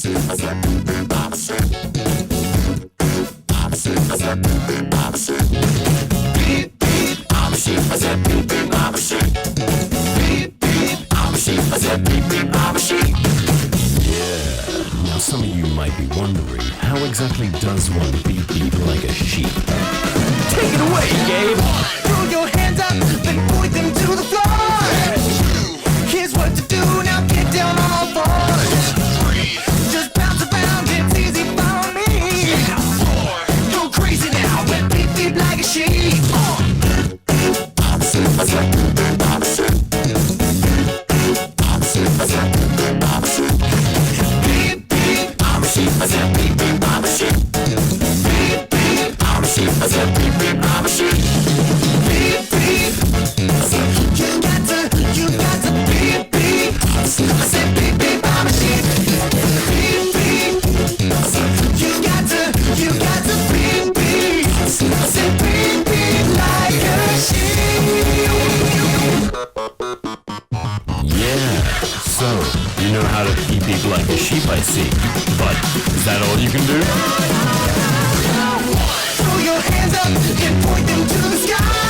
Beep, beep, I'm a sheep. I said beep, beep, I'm a sheep. Beep, beep, I'm a sheep. I said beep, beep, I'm a sheep. Yeah. Now some of you might be wondering, how exactly does one beep beep like a sheep? Take it away, Gabe! Throw your hands up, then point them to the floor. Here's what to do, now get down on all fours. Just bounce around, it's easy for me. Go crazy now, and beep beep like a sheep. I'm a sheep. I said beep, beep, I'm a sheep. I'm a sheep. I said beep, beep, I'm a sheep. Beep, beep, I'm a sheep. I said beep, beep, I'm a sheep. Beep, beep, I'm a sheep. I said beep, beep, I'm a sheep. Beep, beep, I said you got to beep, beep. I said beep, beep, I'm a sheep. Beep, beep, I said you got to beep, beep. I said beep, beep like a sheep. Yeah. So, you know how to beep beep like a sheep, I see. But, is that all you can do? Throw your hands up and point them to the sky.